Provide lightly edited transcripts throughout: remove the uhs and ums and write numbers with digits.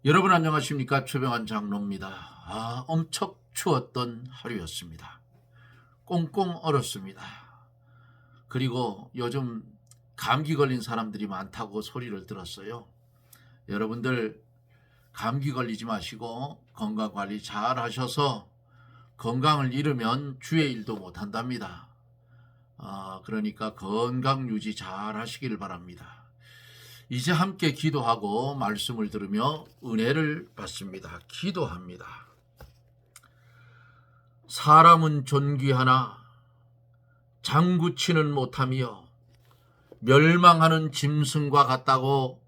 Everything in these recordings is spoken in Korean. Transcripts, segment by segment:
여러분 안녕하십니까? 최병환 장로입니다. 엄청 추웠던 하루였습니다. 꽁꽁 얼었습니다. 그리고 요즘 감기 걸린 사람들이 많다고 소리를 들었어요. 여러분들 감기 걸리지 마시고 건강관리 잘 하셔서 건강을 잃으면 주의 일도 못한답니다. 그러니까 건강 유지 잘 하시길 바랍니다. 이제 함께 기도하고 말씀을 들으며 은혜를 받습니다. 기도합니다. 사람은 존귀하나 장구치는 못하며 멸망하는 짐승과 같다고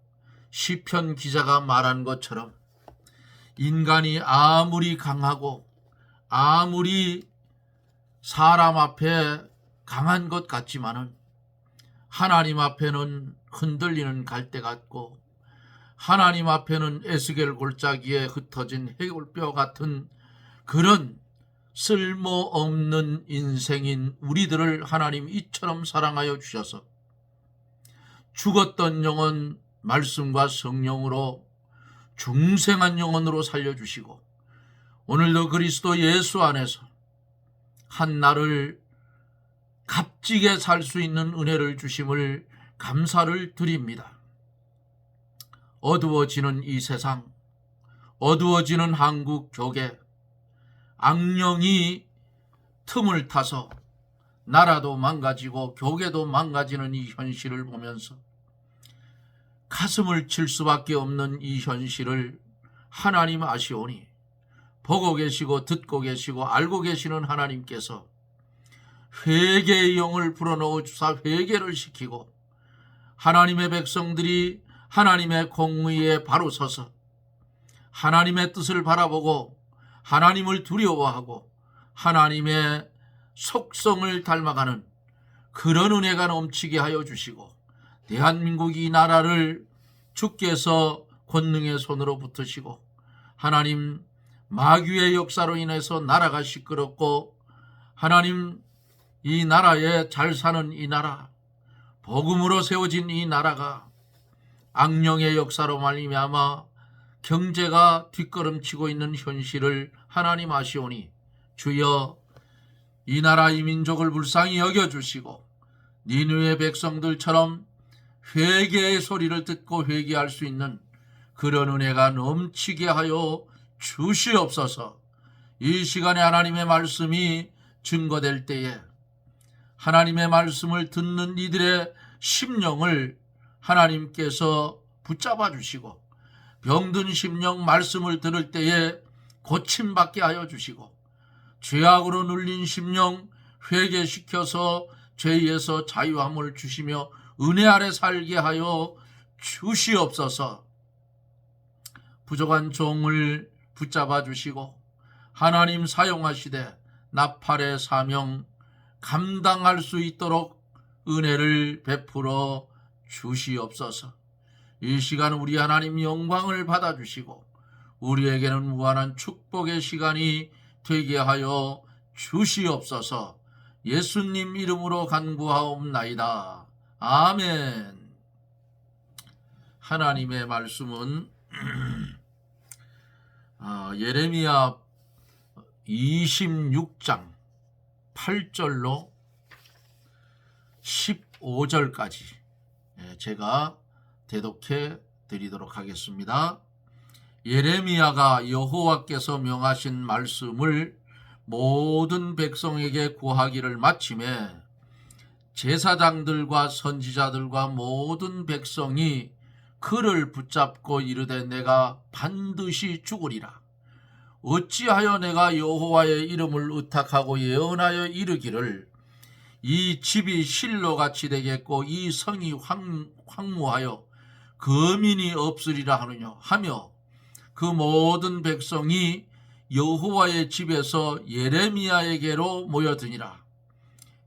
시편 기자가 말한 것처럼 인간이 아무리 강하고 아무리 사람 앞에 강한 것 같지만은 하나님 앞에는 흔들리는 갈대 같고 하나님 앞에는 에스겔 골짜기에 흩어진 해골뼈 같은 그런 쓸모없는 인생인 우리들을 하나님 이처럼 사랑하여 주셔서 죽었던 영혼 말씀과 성령으로 중생한 영혼으로 살려주시고 오늘도 그리스도 예수 안에서 한 날을 값지게 살 수 있는 은혜를 주심을 감사를 드립니다. 어두워지는 이 세상, 어두워지는 한국 교계, 악령이 틈을 타서 나라도 망가지고 교계도 망가지는 이 현실을 보면서 가슴을 칠 수밖에 없는 이 현실을 하나님 아시오니 보고 계시고 듣고 계시고 알고 계시는 하나님께서 회개의 영을 불어넣어 주사 회개를 시키고 하나님의 백성들이 하나님의 공의에 바로 서서 하나님의 뜻을 바라보고 하나님을 두려워하고 하나님의 속성을 닮아가는 그런 은혜가 넘치게 하여 주시고 대한민국 이 나라를 주께서 권능의 손으로 붙으시고 하나님 마귀의 역사로 인해서 나라가 시끄럽고 하나님 이 나라에 잘 사는 이 나라, 복음으로 세워진 이 나라가 악령의 역사로 말미암아 경제가 뒷걸음치고 있는 현실을 하나님 아시오니 주여 이 나라 이 민족을 불쌍히 여겨주시고 니느웨 백성들처럼 회개의 소리를 듣고 회개할 수 있는 그런 은혜가 넘치게 하여 주시옵소서. 이 시간에 하나님의 말씀이 증거될 때에 하나님의 말씀을 듣는 이들의 심령을 하나님께서 붙잡아 주시고 병든 심령 말씀을 들을 때에 고침받게 하여 주시고 죄악으로 눌린 심령 회개시켜서 죄에서 자유함을 주시며 은혜 아래 살게 하여 주시옵소서. 부족한 종을 붙잡아 주시고 하나님 사용하시되 나팔의 사명 감당할 수 있도록 은혜를 베풀어 주시옵소서. 이 시간 우리 하나님 영광을 받아주시고 우리에게는 무한한 축복의 시간이 되게 하여 주시옵소서. 예수님 이름으로 간구하옵나이다. 아멘. 하나님의 말씀은 예레미야 26장 8절로 15절까지 제가 대독해 드리도록 하겠습니다. 예레미야가 여호와께서 명하신 말씀을 모든 백성에게 구하기를 마침에 제사장들과 선지자들과 모든 백성이 그를 붙잡고 이르되 내가 반드시 죽으리라. 어찌하여 내가 여호와의 이름을 의탁하고 예언하여 이르기를 이 집이 실로같이 되겠고 이 성이 황무하여 거민이 없으리라 하느냐 하며 그 모든 백성이 여호와의 집에서 예레미야에게로 모여드니라.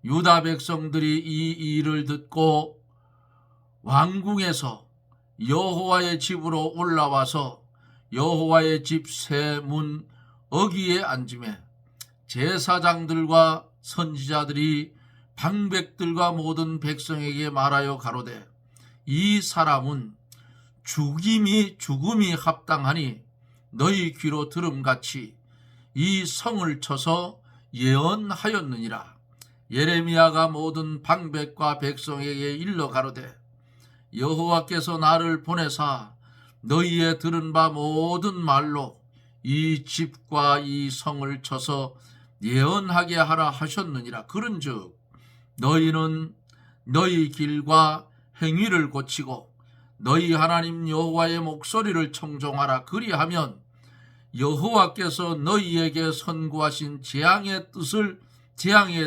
유다 백성들이 이 일을 듣고 왕궁에서 여호와의 집으로 올라와서 여호와의 집 세 문 어귀에 앉음에 제사장들과 선지자들이 방백들과 모든 백성에게 말하여 가로되 이 사람은 죽음이 합당하니 너희 귀로 들음같이 이 성을 쳐서 예언하였느니라. 예레미야가 모든 방백과 백성에게 일러 가로되 여호와께서 나를 보내사 너희의 들은 바 모든 말로 이 집과 이 성을 쳐서 예언하게 하라 하셨느니라. 그런즉 너희는 너희 길과 행위를 고치고 너희 하나님 여호와의 목소리를 청종하라. 그리하면 여호와께서 너희에게 선고하신 재앙에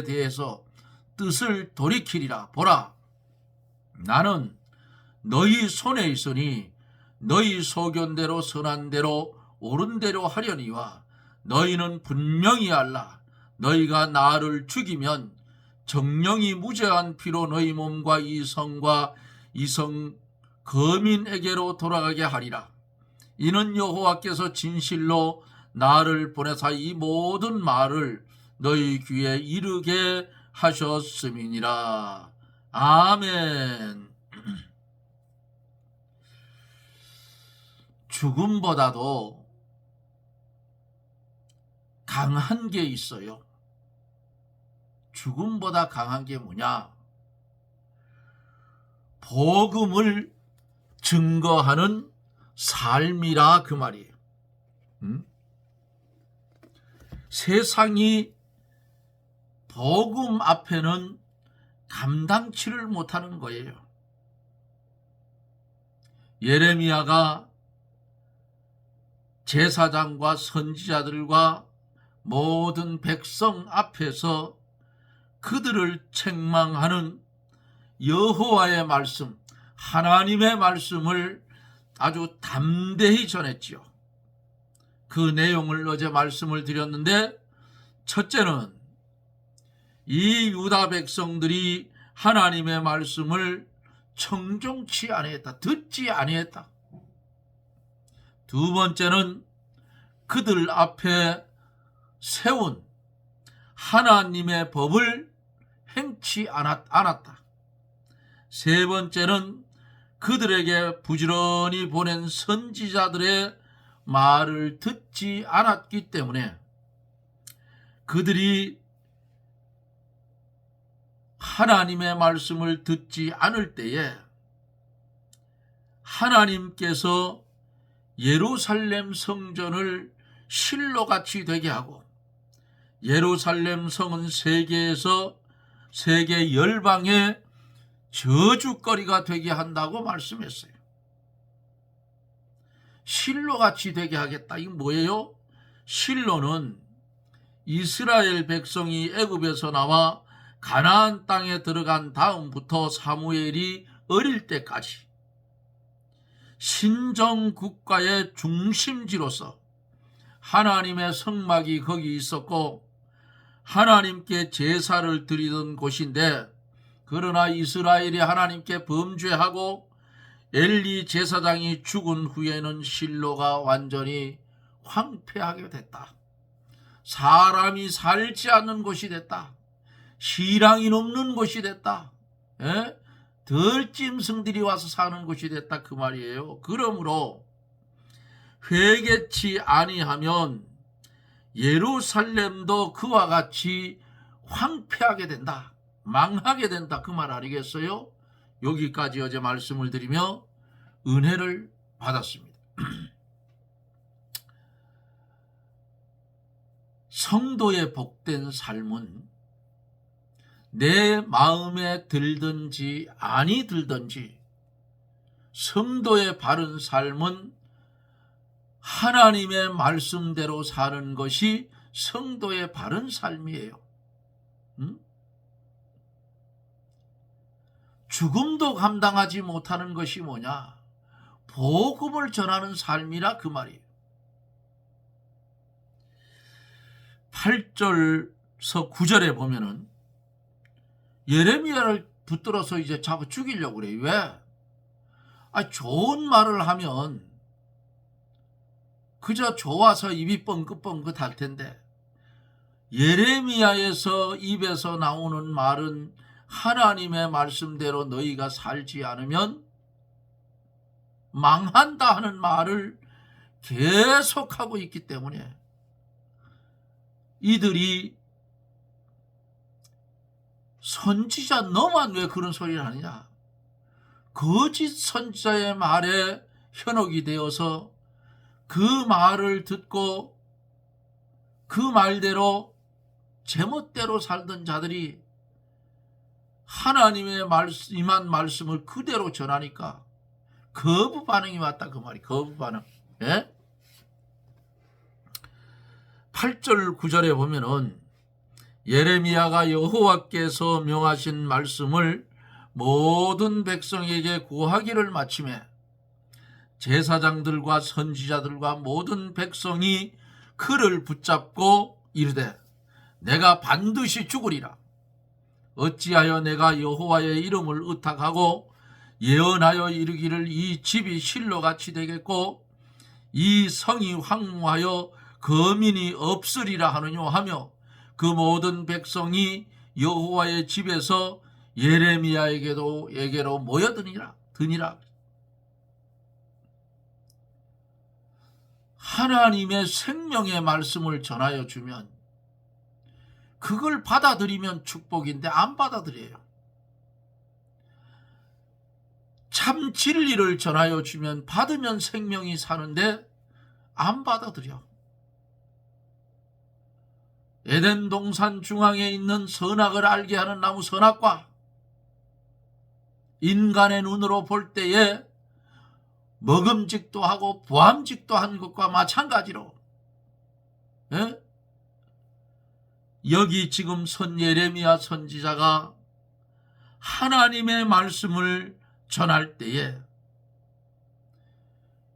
대해서 뜻을 돌이키리라. 보라, 나는 너희 손에 있으니 너희 소견대로 선한 대로 옳은 대로 하려니와 너희는 분명히 알라. 너희가 나를 죽이면 정령이 무죄한 피로 너희 몸과 이 성과 이 성 거민에게로 돌아가게 하리라. 이는 여호와께서 진실로 나를 보내사 이 모든 말을 너희 귀에 이르게 하셨음이니라. 아멘. 죽음보다도 강한 게 있어요. 죽음보다 강한 게 뭐냐? 복음을 증거하는 삶이라 그 말이에요. 세상이 복음 앞에는 감당치를 못하는 거예요. 예레미야가 제사장과 선지자들과 모든 백성 앞에서 그들을 책망하는 여호와의 말씀, 하나님의 말씀을 아주 담대히 전했지요. 그 내용을 어제 말씀을 드렸는데, 첫째는 이 유다 백성들이 하나님의 말씀을 청종치 아니했다, 듣지 아니했다. 두 번째는 그들 앞에 세운 하나님의 법을 행치 않았다. 세 번째는 그들에게 부지런히 보낸 선지자들의 말을 듣지 않았기 때문에 그들이 하나님의 말씀을 듣지 않을 때에 하나님께서 예루살렘 성전을 실로같이 되게 하고, 예루살렘 성은 세계 열방의 저주거리가 되게 한다고 말씀했어요. 실로같이 되게 하겠다. 이게 뭐예요? 실로는 이스라엘 백성이 애굽에서 나와 가나안 땅에 들어간 다음부터 사무엘이 어릴 때까지 신정국가의 중심지로서 하나님의 성막이 거기 있었고 하나님께 제사를 드리던 곳인데, 그러나 이스라엘이 하나님께 범죄하고 엘리 제사장이 죽은 후에는 실로가 완전히 황폐하게 됐다. 사람이 살지 않는 곳이 됐다. 시랑이 넘는 곳이 됐다. 덜짐승들이 와서 사는 곳이 됐다, 그 말이에요. 그러므로 회개치 아니하면 예루살렘도 그와 같이 황폐하게 된다, 망하게 된다, 그 말 아니겠어요? 여기까지 어제 말씀을 드리며 은혜를 받았습니다. 성도의 복된 삶은 내 마음에 들든지 아니 들든지 성도의 바른 삶은 하나님의 말씀대로 사는 것이 성도의 바른 삶이에요. 죽음도 감당하지 못하는 것이 뭐냐? 복음을 전하는 삶이라 그 말이에요. 8절서 9절에 보면은 예레미야를 붙들어서 이제 잡아 죽이려고 그래요. 왜? 좋은 말을 하면 그저 좋아서 입이 뻥긋뻥긋 할 텐데, 예레미야에서 입에서 나오는 말은 하나님의 말씀대로 너희가 살지 않으면 망한다 하는 말을 계속하고 있기 때문에 이들이 선지자 너만 왜 그런 소리를 하느냐, 거짓 선지자의 말에 현혹이 되어서 그 말을 듣고 그 말대로 제멋대로 살던 자들이 하나님의 임한 말씀을 그대로 전하니까 거부 반응이 왔다 그 말이. 거부 반응. 예? 8절 9절에 보면은 예레미야가 여호와께서 명하신 말씀을 모든 백성에게 구하기를 마침에 제사장들과 선지자들과 모든 백성이 그를 붙잡고 이르되 내가 반드시 죽으리라. 어찌하여 내가 여호와의 이름을 의탁하고 예언하여 이르기를 이 집이 실로같이 되겠고 이 성이 황무하여 거민이 없으리라 하느뇨 하며 그 모든 백성이 여호와의 집에서 예레미야에게로 모여드니라. 하나님의 생명의 말씀을 전하여 주면 그걸 받아들이면 축복인데 안 받아들여요. 참 진리를 전하여 주면 받으면 생명이 사는데 안 받아들여. 에덴 동산 중앙에 있는 선악을 알게 하는 나무 선악과 인간의 눈으로 볼 때에 먹음직도 하고 부함직도 한 것과 마찬가지로 여기 지금 예레미야 선지자가 하나님의 말씀을 전할 때에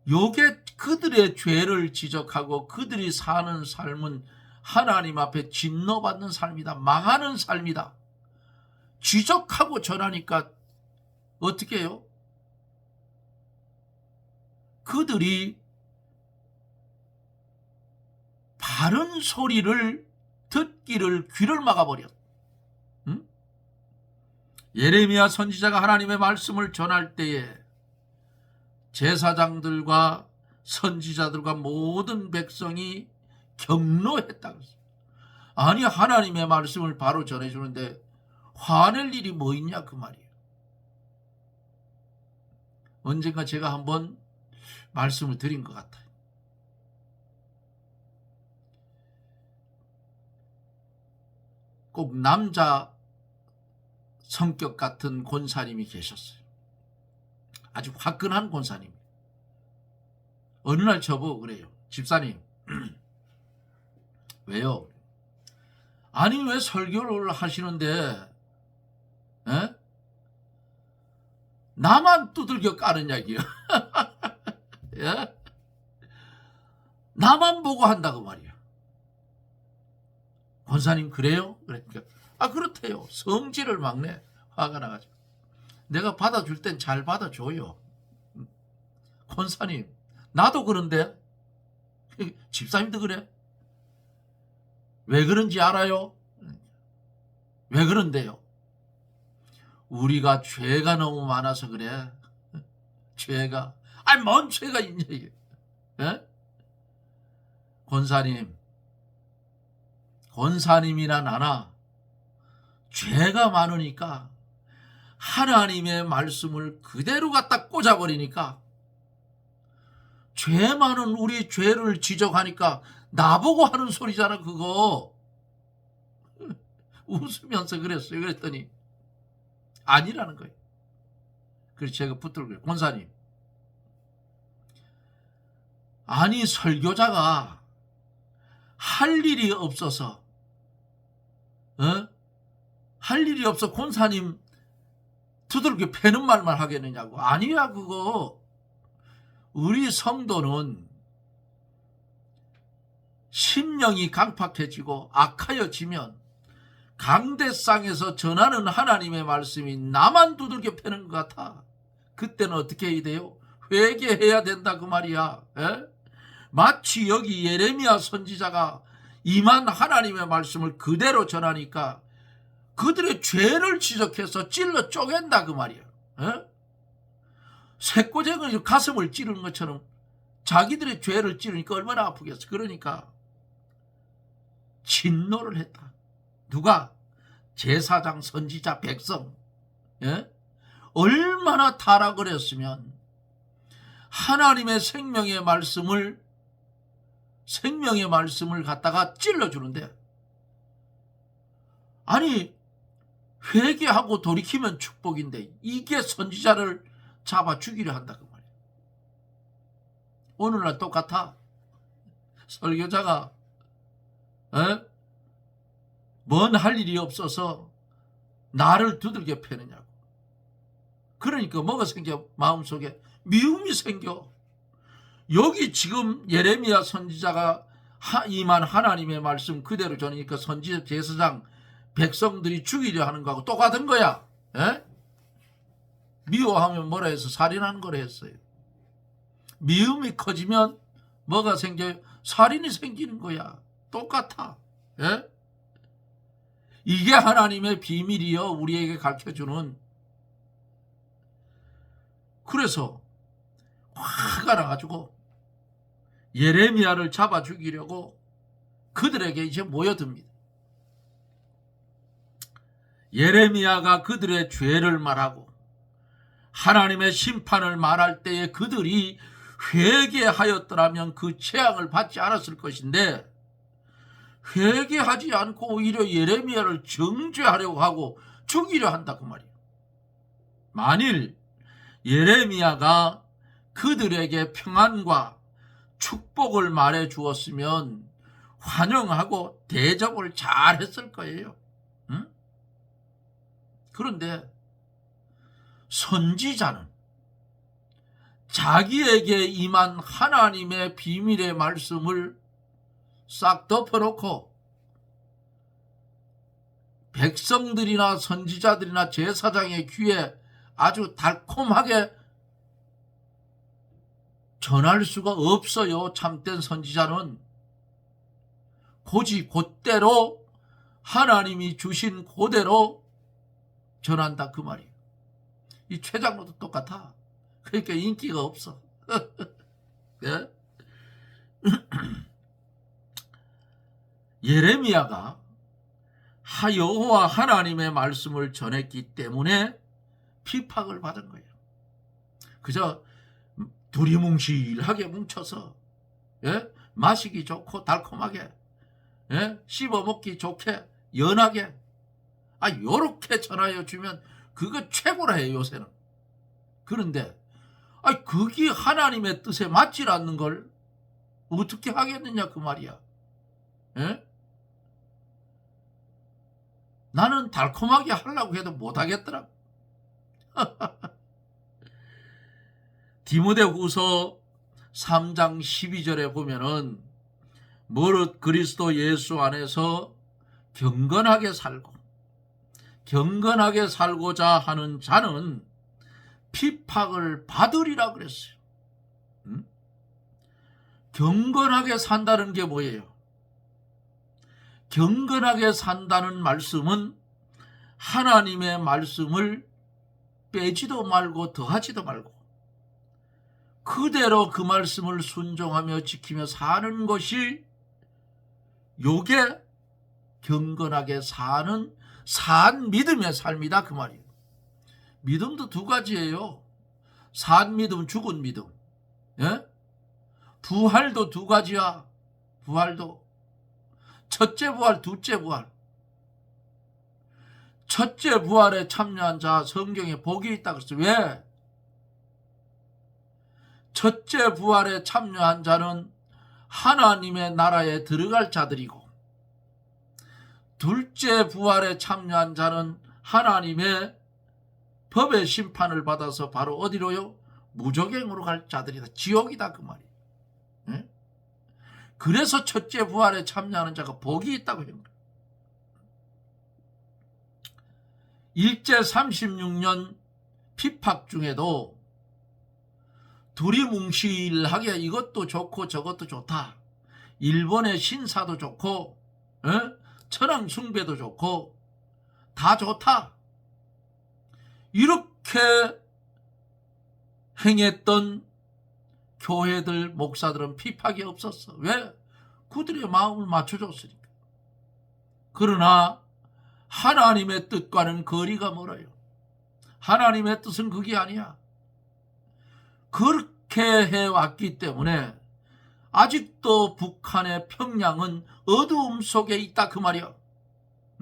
요게 그들의 죄를 지적하고 그들이 사는 삶은 하나님 앞에 진노받는 삶이다. 망하는 삶이다. 지적하고 전하니까 어떻게 해요? 그들이 바른 소리를 듣기를 귀를 막아버렸. 예레미야 선지자가 하나님의 말씀을 전할 때에 제사장들과 선지자들과 모든 백성이 경노했다. 아니 하나님의 말씀을 바로 전해주는데 화낼 일이 뭐 있냐 그 말이에요. 언젠가 제가 한번 말씀을 드린 것 같아요. 꼭 남자 성격 같은 권사님이 계셨어요. 아주 화끈한 권사님. 어느 날 저보고 그래요. 집사님 왜요? 아니 왜 설교를 하시는데 나만 두들겨 까느냐 이게요. 예? 나만 보고 한다고 말이야. 권사님 그래요? 그러니까 그렇대요. 성질을 막내. 화가 나가지고 내가 받아줄 땐 잘 받아줘요. 권사님 나도 그런데 집사님도 그래? 왜 그런지 알아요? 왜 그런데요? 우리가 죄가 너무 많아서 그래. 죄가 뭔 죄가 있냐 이게. 예? 권사님이나 나나 죄가 많으니까 하나님의 말씀을 그대로 갖다 꽂아버리니까 죄 많은 우리 죄를 지적하니까 나보고 하는 소리잖아 그거. 웃으면서 그랬어요. 그랬더니 아니라는 거예요. 그래서 제가 붙들고 권사님 아니 설교자가 할 일이 없어서 할 일이 없어 권사님 두들겨 패는 말만 하겠느냐고. 아니야 그거. 우리 성도는 심령이 강팍해지고 악하여지면 강대상에서 전하는 하나님의 말씀이 나만 두들겨 패는 것 같아. 그때는 어떻게 해야 돼요? 회개해야 된다 그 말이야. 에? 마치 여기 예레미야 선지자가 임한 하나님의 말씀을 그대로 전하니까 그들의 죄를 지적해서 찔러 쪼갠다 그 말이야. 에? 새꼬쟁이 가슴을 찌르는 것처럼 자기들의 죄를 찌르니까 얼마나 아프겠어. 그러니까 진노를 했다. 누가? 제사장, 선지자, 백성. 예? 얼마나 타락을 했으면 하나님의 생명의 말씀을 갖다가 찔러주는데, 아니 회개하고 돌이키면 축복인데 이게 선지자를 잡아 죽이려 한다 그 말이야. 오늘날 똑같아. 설교자가 뭔 할 일이 없어서 나를 두들겨 패느냐고. 그러니까 뭐가 생겨? 마음속에 미움이 생겨. 여기 지금 예레미야 선지자가 임한 하나님의 말씀 그대로 전하니까 선지자, 제사장, 백성들이 죽이려 하는 거하고 똑같은 거야. 에? 미워하면 뭐라 해서 살인하는 거라 했어요. 미움이 커지면 뭐가 생겨요? 살인이 생기는 거야. 똑같아. 에? 이게 하나님의 비밀이요, 우리에게 가르쳐주는. 그래서 화가 나가지고 예레미야를 잡아 죽이려고 그들에게 이제 모여듭니다. 예레미야가 그들의 죄를 말하고 하나님의 심판을 말할 때에 그들이 회개하였더라면 그 재앙을 받지 않았을 것인데, 회개하지 않고 오히려 예레미야를 정죄하려고 하고 죽이려 한다 그 말이에요. 만일 예레미야가 그들에게 평안과 축복을 말해 주었으면 환영하고 대접을 잘 했을 거예요. 응? 그런데 선지자는 자기에게 임한 하나님의 비밀의 말씀을 싹 덮어놓고 백성들이나 선지자들이나 제사장의 귀에 아주 달콤하게 전할 수가 없어요. 참된 선지자는 고지 곧대로 하나님이 주신 그대로 전한다 그 말이에요. 이 최장로도 똑같아. 그러니까 인기가 없어. 예? 예레미야가 여호와 하나님의 말씀을 전했기 때문에 핍박을 받은 거예요. 그저 두리뭉실하게 뭉쳐서, 예? 마시기 좋고 달콤하게, 예? 씹어먹기 좋게 연하게, 요렇게 전하여 주면 그거 최고라 해요, 요새는. 그런데 그게 하나님의 뜻에 맞질 않는 걸 어떻게 하겠느냐 그 말이야. 예? 나는 달콤하게 하려고 해도 못하겠더라. 디모데후서 3장 12절에 보면은 무릇 그리스도 예수 안에서 경건하게 살고자 하는 자는 핍박을 받으리라 그랬어요. 경건하게 산다는 게 뭐예요? 경건하게 산다는 말씀은 하나님의 말씀을 빼지도 말고 더하지도 말고 그대로 그 말씀을 순종하며 지키며 사는 것이, 요게 경건하게 사는 산 믿음의 삶이다 그 말이에요. 믿음도 두 가지예요. 산 믿음, 죽은 믿음. 예? 부활도 두 가지야. 부활도 첫째 부활, 둘째 부활. 첫째 부활에 참여한 자 성경에 복이 있다 그랬어요. 왜? 첫째 부활에 참여한 자는 하나님의 나라에 들어갈 자들이고, 둘째 부활에 참여한 자는 하나님의 법의 심판을 받아서 바로 어디로요? 무저갱으로 갈 자들이다. 지옥이다 그 말이에요. 네? 그래서 첫째 부활에 참여하는 자가 복이 있다고 합니다. 일제 36년 핍박 중에도 두리뭉실하게 이것도 좋고 저것도 좋다. 일본의 신사도 좋고, 천황 숭배도 좋고 다 좋다. 이렇게 행했던 교회들 목사들은 핍박이 없었어. 왜? 그들의 마음을 맞춰줬으니까. 그러나 하나님의 뜻과는 거리가 멀어요. 하나님의 뜻은 그게 아니야. 그렇게 해왔기 때문에 아직도 북한의 평양은 어두움 속에 있다 그 말이야.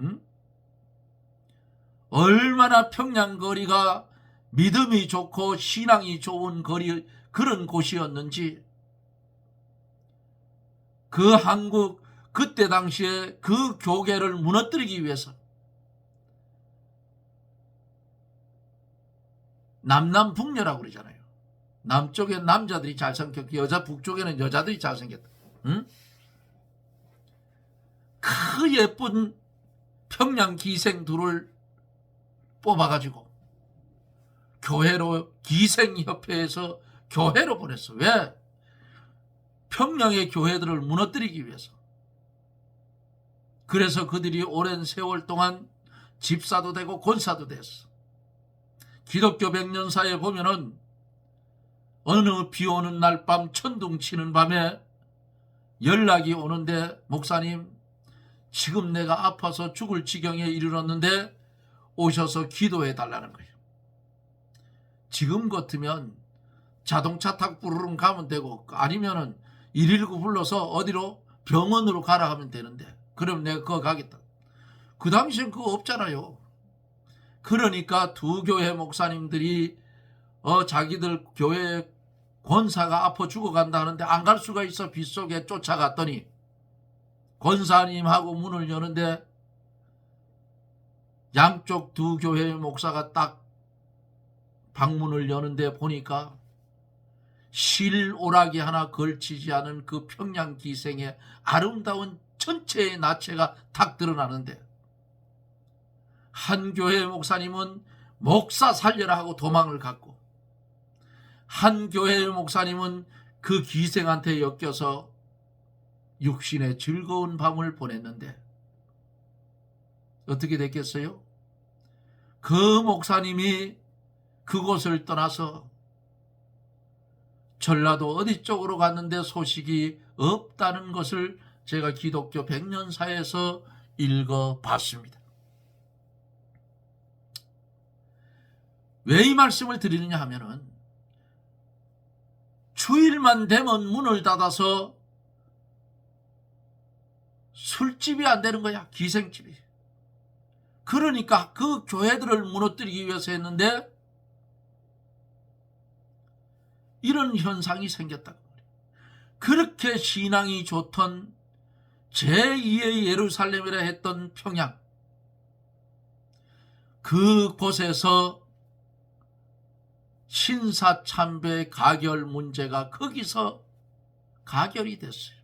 응? 얼마나 평양 거리가 믿음이 좋고 신앙이 좋은 거리, 그런 곳이었는지, 그 한국 그때 당시에 그 교계를 무너뜨리기 위해서 남남북녀라고 그러잖아요. 남쪽에 남자들이 잘생겼고 북쪽에는 여자들이 잘생겼다. 응? 그 예쁜 평양 기생 둘을 뽑아가지고 교회로, 기생협회에서 교회로 보냈어. 왜? 평양의 교회들을 무너뜨리기 위해서. 그래서 그들이 오랜 세월 동안 집사도 되고 권사도 됐어. 기독교 백년사에 보면은 어느 비 오는 날 밤, 천둥 치는 밤에 연락이 오는데, 목사님, 지금 내가 아파서 죽을 지경에 이르렀는데 오셔서 기도해 달라는 거예요. 지금 같으면 자동차 타고 부르릉 가면 되고, 아니면은 119 불러서 어디로 병원으로 가라 하면 되는데, 그럼 내가 그거 가겠다. 그 당시엔 그거 없잖아요. 그러니까 두 교회 목사님들이 자기들 교회 권사가 아파 죽어간다 하는데 안 갈 수가 있어. 빗속에 쫓아갔더니 권사님하고 문을 여는데 양쪽 두 교회 목사가 딱 방문을 여는데 보니까 실오락이 하나 걸치지 않은 그 평양 기생의 아름다운 전체의 나체가 탁 드러나는데, 한 교회 목사님은 목사 살려라 하고 도망을 갔고, 한 교회 목사님은 그 기생한테 엮여서 육신의 즐거운 밤을 보냈는데 어떻게 됐겠어요? 그 목사님이 그곳을 떠나서 전라도 어디 쪽으로 갔는데 소식이 없다는 것을 제가 기독교 백년사에서 읽어봤습니다. 왜 이 말씀을 드리느냐 하면은, 주일만 되면 문을 닫아서 술집이 안 되는 거야. 기생집이. 그러니까 그 교회들을 무너뜨리기 위해서 했는데 이런 현상이 생겼다고. 그렇게 신앙이 좋던 제2의 예루살렘이라 했던 평양, 그곳에서 신사참배 가결 문제가 거기서 가결이 됐어요.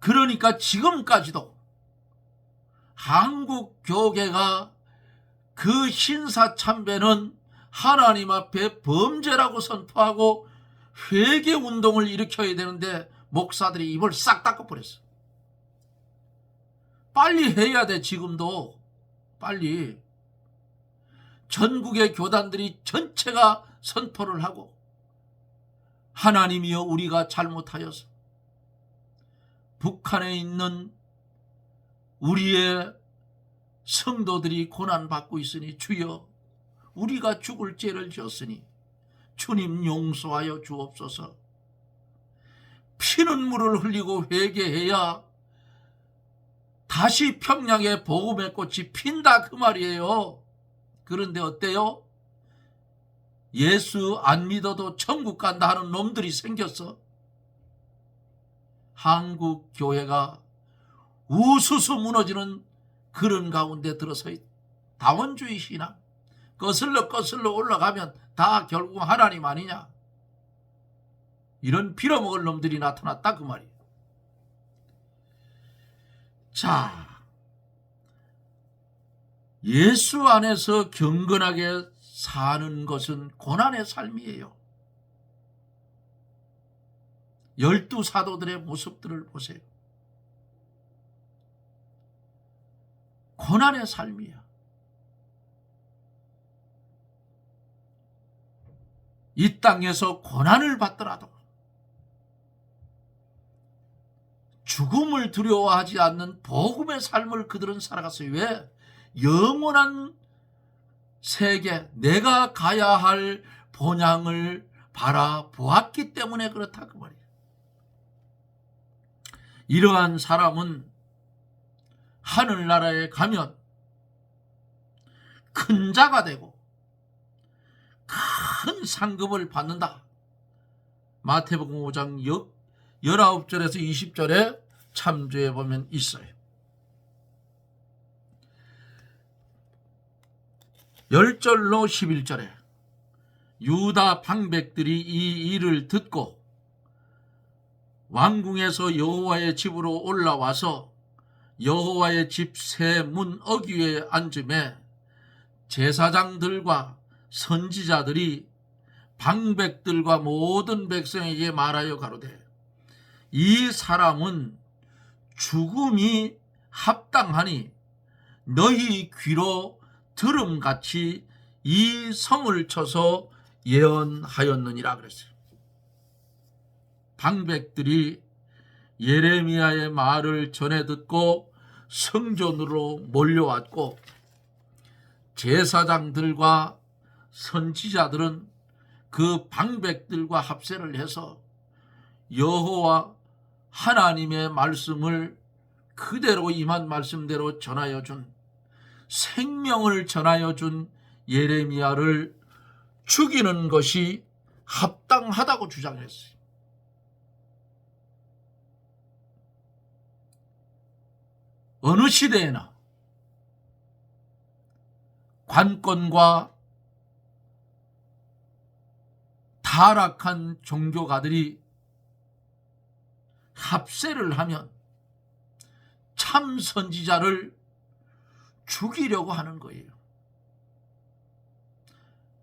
그러니까 지금까지도 한국 교계가 그 신사참배는 하나님 앞에 범죄라고 선포하고 회개 운동을 일으켜야 되는데 목사들이 입을 싹 닫아버렸어. 빨리 해야 돼. 지금도 빨리 전국의 교단들이 전체가 선포를 하고, 하나님이여 우리가 잘못하여서 북한에 있는 우리의 성도들이 고난받고 있으니 주여 우리가 죽을 죄를 지었으니 주님 용서하여 주옵소서. 피눈물을 흘리고 회개해야 다시 평양에 복음의 꽃이 핀다 그 말이에요. 그런데 어때요? 예수 안 믿어도 천국 간다 하는 놈들이 생겼어. 한국 교회가 우수수 무너지는 그런 가운데 들어서 다원주의 신앙, 거슬러 올라가면 다 결국 하나님 아니냐, 이런 빌어먹을 놈들이 나타났다 그 말이에요. 자, 예수 안에서 경건하게 사는 것은 고난의 삶이에요. 12 사도들의 모습들을 보세요. 고난의 삶이야. 이 땅에서 고난을 받더라도 죽음을 두려워하지 않는 복음의 삶을 그들은 살아갔어요. 왜? 영원한 세계, 내가 가야 할 본향을 바라보았기 때문에 그렇다 그 말이에요. 이러한 사람은 하늘나라에 가면 큰 자가 되고 큰 상급을 받는다. 마태복음 5장 19절에서 20절에 참조해 보면 있어요. 10절로 11절에 유다 방백들이 이 일을 듣고 왕궁에서 여호와의 집으로 올라와서 여호와의 집 세 문 어귀에 앉음에 제사장들과 선지자들이 방백들과 모든 백성에게 말하여 가로되 이 사람은 죽음이 합당하니 너희 귀로 들음같이 이 성을 쳐서 예언하였느니라 그랬어요. 방백들이 예레미야의 말을 전해 듣고 성전으로 몰려왔고 제사장들과 선지자들은 그 방백들과 합세를 해서 여호와 하나님의 말씀을 그대로 임한 말씀대로 전하여 준 생명을 전하여 준 예레미야를 죽이는 것이 합당하다고 주장했어요. 어느 시대에나 관권과 타락한 종교가들이 합세를 하면 참 선지자를 죽이려고 하는 거예요.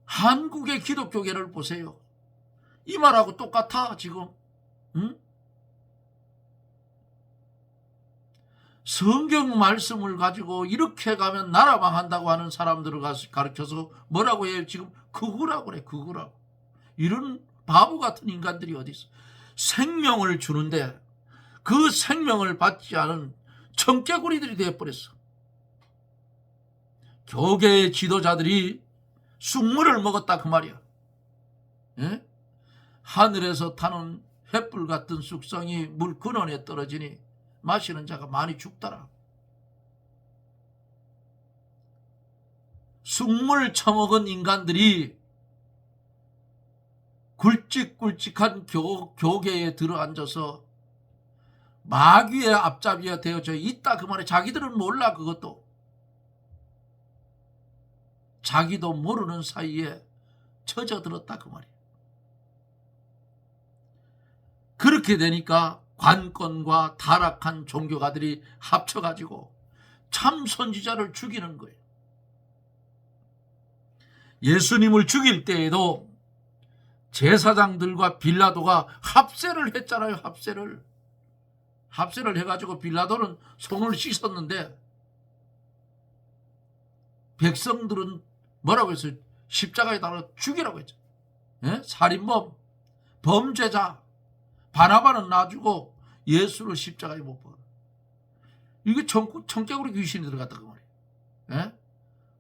한국의 기독교계를 보세요. 이 말하고 똑같아 지금. 응? 성경 말씀을 가지고 이렇게 가면 나라 망한다고 하는 사람들을 가르쳐서 뭐라고 해요? 지금 극우라고 그래. 극우라고. 이런 바보 같은 인간들이 어디 있어. 생명을 주는데 그 생명을 받지 않은 청개구리들이 되어버렸어. 교계의 지도자들이 쑥물을 먹었다 그 말이야. 예? 하늘에서 타는 횃불 같은 쑥성이 물 근원에 떨어지니 마시는 자가 많이 죽더라. 쑥물 처먹은 인간들이 굵직굵직한 교계에 들어앉아서 마귀의 앞잡이가 되어져 있다 그 말에 자기들은 몰라. 그것도 자기도 모르는 사이에 젖어들었다 그 말이에요. 그렇게 되니까 관건과 타락한 종교가들이 합쳐가지고 참 선지자를 죽이는 거예요. 예수님을 죽일 때에도 제사장들과 빌라도가 합세를 했잖아요. 합세를 해가지고 빌라도는 손을 씻었는데 백성들은 뭐라고 했어요? 십자가에 달아 죽이라고 했죠. 예? 살인범, 범죄자, 바나바는 놔주고 예수를 십자가에 못 박아. 이게 청개구리 귀신이 들어갔다 그 말이에요. 예?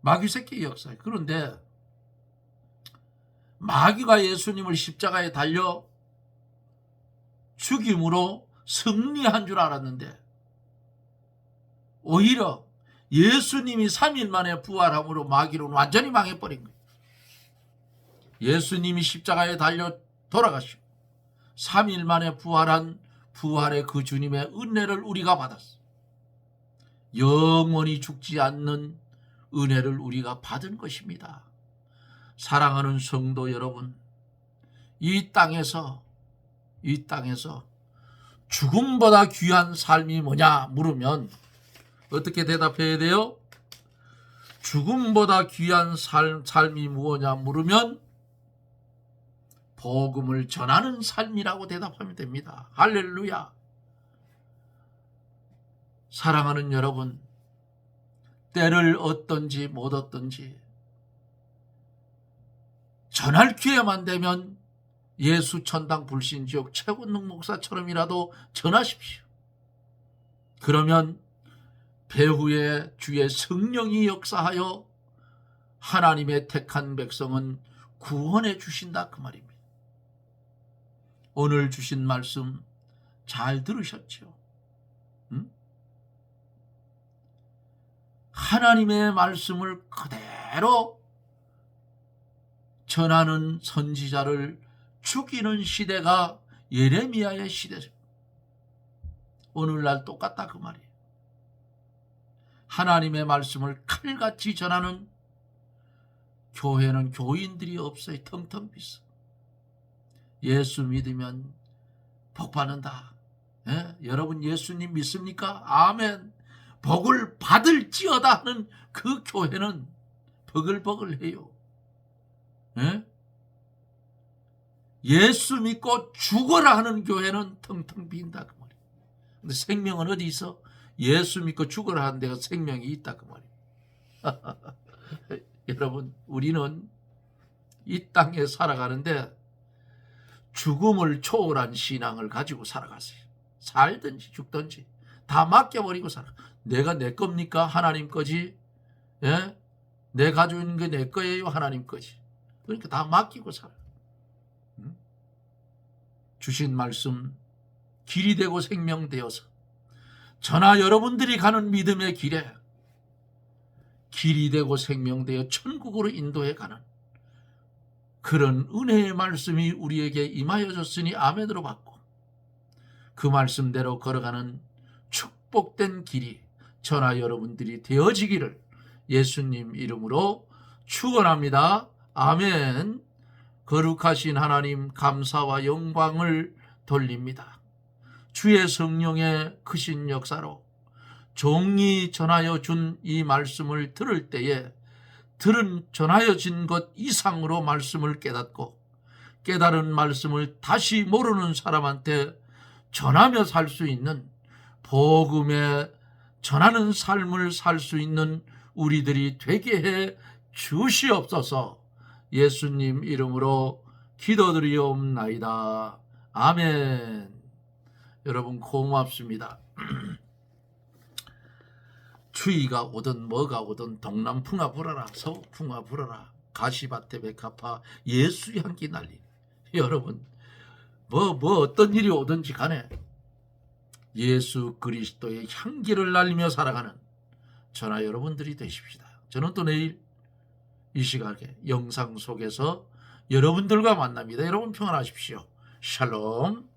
마귀 새끼의 역사예요. 그런데 마귀가 예수님을 십자가에 달려 죽임으로 승리한 줄 알았는데 오히려 예수님이 3일 만에 부활함으로 마귀는 완전히 망해버린 거예요. 예수님이 십자가에 달려 돌아가시고 3일 만에 부활한 부활의 그 주님의 은혜를 우리가 받았어. 영원히 죽지 않는 은혜를 우리가 받은 것입니다. 사랑하는 성도 여러분, 이 땅에서 죽음보다 귀한 삶이 뭐냐 물으면 어떻게 대답해야 돼요? 죽음보다 귀한 삶이 무엇냐 물으면 복음을 전하는 삶이라고 대답하면 됩니다. 할렐루야. 사랑하는 여러분, 때를 얻든지 못 얻든지 전할 기회만 되면 예수 천당 불신지옥 최원능 목사처럼이라도 전하십시오. 그러면 배후에 주의 성령이 역사하여 하나님의 택한 백성은 구원해 주신다 그 말입니다. 오늘 주신 말씀 잘 들으셨죠? 응? 하나님의 말씀을 그대로 전하는 선지자를 죽이는 시대가 예레미야의 시대죠. 오늘날 똑같다 그 말이에요. 하나님의 말씀을 칼같이 전하는 교회는 교인들이 없어요. 텅텅 비어. 예수 믿으면 복 받는다. 예? 여러분 예수님 믿습니까? 아멘. 복을 받을지어다 하는 그 교회는 버글버글해요. 예? 예수 믿고 죽어라 하는 교회는 텅텅 빈다 그 말이에요. 근데 생명은 어디 있어? 예수 믿고 죽어라 하는 데가 생명이 있다 그 말이에요. 여러분 우리는 이 땅에 살아가는데 죽음을 초월한 신앙을 가지고 살아가세요. 살든지 죽든지 다 맡겨버리고 살아. 내가 내 겁니까? 하나님 거지. 예? 내 가지고 있는 게 내 거예요? 하나님 거지. 그러니까 다 맡기고 살아. 주신 말씀 길이 되고 생명 되어서 저나 여러분들이 가는 믿음의 길에 길이 되고 생명 되어 천국으로 인도해 가는 그런 은혜의 말씀이 우리에게 임하여졌으니 아멘으로 받고 그 말씀대로 걸어가는 축복된 길이 저나 여러분들이 되어지기를 예수님 이름으로 축원합니다. 아멘. 거룩하신 하나님 감사와 영광을 돌립니다. 주의 성령의 크신 역사로 종이 전하여 준 이 말씀을 들을 때에 전하여진 것 이상으로 말씀을 깨닫고 깨달은 말씀을 다시 모르는 사람한테 전하며 살 수 있는 복음에 전하는 삶을 살 수 있는 우리들이 되게 해 주시옵소서. 예수님 이름으로 기도드리옵나이다. 아멘. 여러분 고맙습니다. 추위가 오든 뭐가 오든 동남풍아 불어라 서풍아 불어라 가시밭에 백합화 예수 향기 날리네. 여러분 뭐 어떤 일이 오든지 간에 예수 그리스도의 향기를 날리며 살아가는 저나 여러분들이 되십시다. 저는 또 내일 이 시각에 영상 속에서 여러분들과 만납니다. 여러분 평안하십시오. 샬롬.